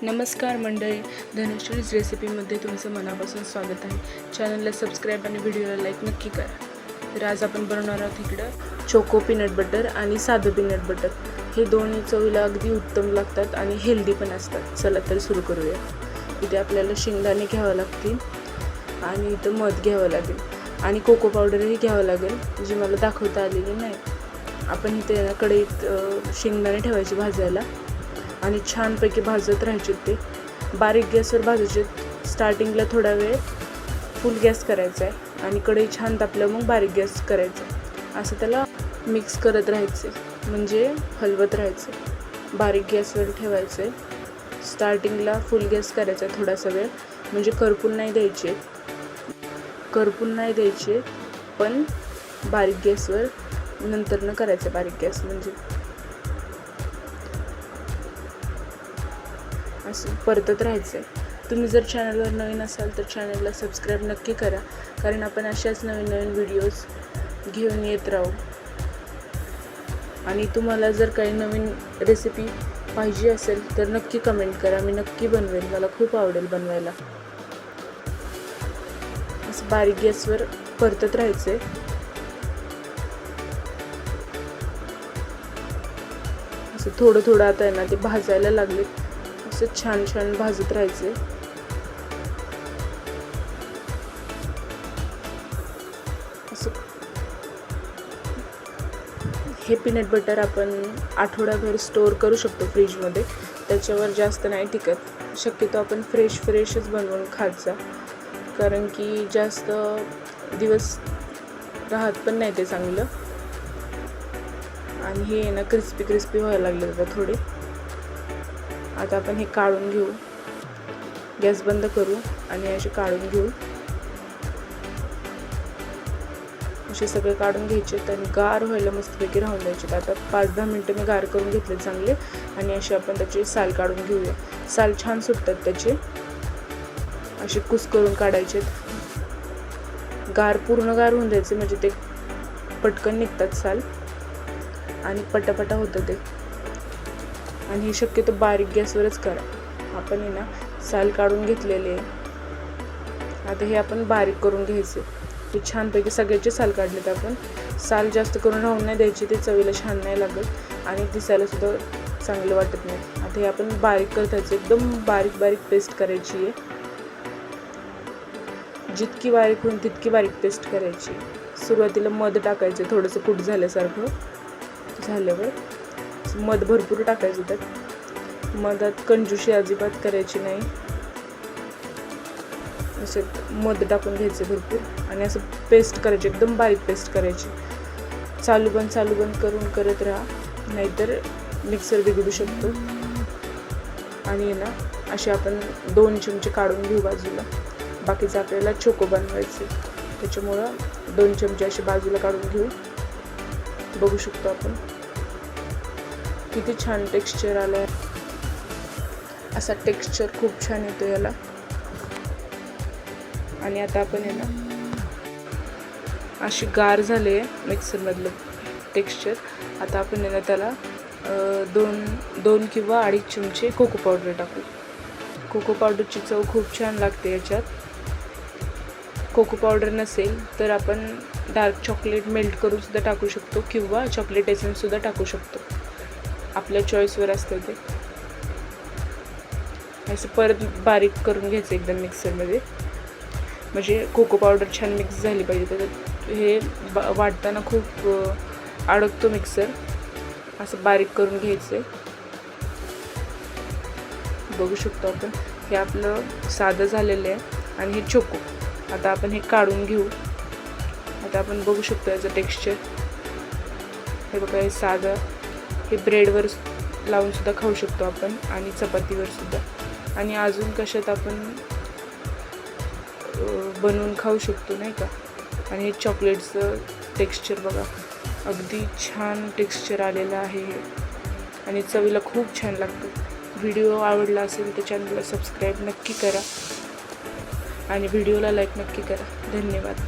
नमस्कार मंडळी, धनुश्रीज रेसिपीमध्ये तुमचं मनापासून स्वागत आहे. चॅनलला सबस्क्राईब आणि व्हिडिओला लाईक नक्की करा. तर आज आपण बनवणार आहोत इकडं चोको पीनट बटर आणि साधं पीनट बटर. हे दोन्ही चवीला अगदी उत्तम लागतात आणि हेल्दी पण असतात. चला तर सुरू करूया. इथे आपल्याला शेंगदाणे घ्यावं लागतील आणि इथं मध घ्यावं लागेल आणि कोको पावडरही घ्यावं लागेल, जी मला दाखवता आलेली नाही. आपण इथे कढईत शेंगदाणे ठेवायचे भाजायला आणि छानपैकी भाजत राहायचे. ते बारीक गॅसवर भाजायचे. स्टार्टिंगला थोडा वेळ फुल गॅस करायचा आहे आणि कढई छान तापलं मग बारीक गॅस करायचं. असं त्याला मिक्स करत राहायचे, म्हणजे हलवत राहायचे. बारीक गॅसवर ठेवायचे. स्टार्टिंगला फुल गॅस करायचा थोडासा वेळ, म्हणजे करपून नाही द्यायचे पण बारीक गॅसवर नंतरनं करायचं. बारीक गॅस म्हणजे असं परतत राहायचं आहे. तुम्ही जर चॅनलवर नवीन असाल तर चॅनलला सबस्क्राईब नक्की करा, कारण आपण अशाच नवीन नवीन व्हिडिओज घेऊन येत राहू. आणि तुम्हाला जर काही नवीन रेसिपी पाहिजे असेल तर नक्की कमेंट करा, मी नक्की बनवेल. मला खूप आवडेल बनवायला. असं बारीक गॅसवर परतत राहायचं आहे. असं थोडं थोडं आता आहे ना ते भाजायला लागले. असं छान छान भाजत राहायचे. असं हे पीनट बटर आपण आठवड्याभर स्टोअर करू शकतो फ्रीजमध्ये. त्याच्यावर जास्त नाही टिकत. शक्यतो आपण फ्रेशच बनवून खात जा, कारण की जास्त दिवस राहत पण नाही ते चांगलं. आणि हे ना क्रिस्पी व्हायला लागले आता थोडे. आता आपण हे काढून घेऊ. गॅस बंद करू आणि असे काढून घेऊ. असे सगळे काढून घ्यायचे आणि गार व्हायला मस्तपैकी राहून द्यायचे. आता 5-10 मिनटं मी गार करून घेतले चांगले. आणि असे आपण त्याचे साल काढून घेऊया. साल छान सुटतात त्याचे. असे कुस करून काढायचे. पूर्ण गार होऊन द्यायचे, म्हणजे ते पटकन निघतात साल आणि पटापटा होतं ते. आणि हे शक्यतो बारीक गॅसवरच करा. आपण हे ना साल काढून घेतलेले. आता हे आपण बारीक करून घ्यायचे. हे छानपैकी सगळ्याचे साल काढलेत आपण. साल जास्त करून राहून नाही द्यायचे, ते चवीला छान नाही लागत आणि दिसायला सुद्धा चांगलं वाटत नाही. आता हे आपण बारीक करत राहायचं. एकदम बारीक पेस्ट करायची आहे. जितकी बारीक होईल तितकी बारीक पेस्ट करायची. सुरुवातीला मध टाकायचे थोडंसं कूट झाल्यासारखं. झाल्यावर मध भरपूर टाकायचं. त्यात मधात कंजूशी अजिबात करायची नाही. असे मध टाकून घ्यायचे भरपूर आणि असं पेस्ट करायची. एकदम बारीक पेस्ट करायची. चालू बंद करून करत राहा, नाहीतर मिक्सर बिघडू शकतो. आणि ना असे आपण 2 चमचे काढून घेऊ बाजूला. बाकीचं आपल्याला चोको बनवायचे, त्याच्यामुळं 2 चमचे असे बाजूला काढून घेऊ. बघू शकतो आपण किती छान टेक्स्चर आलं आहे. असा टेक्स्चर खूप छान येतो याला. आणि आता आपण आहे ना अशी गार झाले मिक्सरमधलं टेक्स्चर. आता आपण आहे ना त्याला 2 किंवा 2.5 चमचे कोको पावडर टाकू. कोको पावडरची चव खूप छान लागते याच्यात. कोको पावडर नसेल तर आपण डार्क चॉकलेट मेल्ट करून सुद्धा टाकू शकतो किंवा चॉकलेट एसेन्स सुद्धा टाकू शकतो. आपल्या चॉईसवर असतं ते. असं परत बारीक करून घ्यायचं एकदम मिक्सरमध्ये, म्हणजे कोको पावडर छान मिक्स झाली पाहिजे. तर हे वाटताना खूप अडकतो मिक्सर. असं बारीक करून घ्यायचं. बघू शकतो आपण हे आपलं साधं झालेलं आहे. आणि हे चोको आता आपण हे काढून घेऊ. आता आपण बघू शकतो याचं टेक्स्चर. हे बघा, हे साधं. हे ब्रेडवर लावून सुद्धा खाऊ शकतो आपण आणि चपातीवर सुद्धा. आणि अजून कशात आपण बनवून खाऊ शकतो, नाही का. आणि हे चॉकलेटचं टेक्स्चर बघा, अगदी छान टेक्स्चर आलेलं आहे आणि चवीला खूप छान लागतं. व्हिडिओ आवडला असेल तर चॅनलला सबस्क्राईब नक्की करा आणि व्हिडिओला लाईक नक्की करा. धन्यवाद.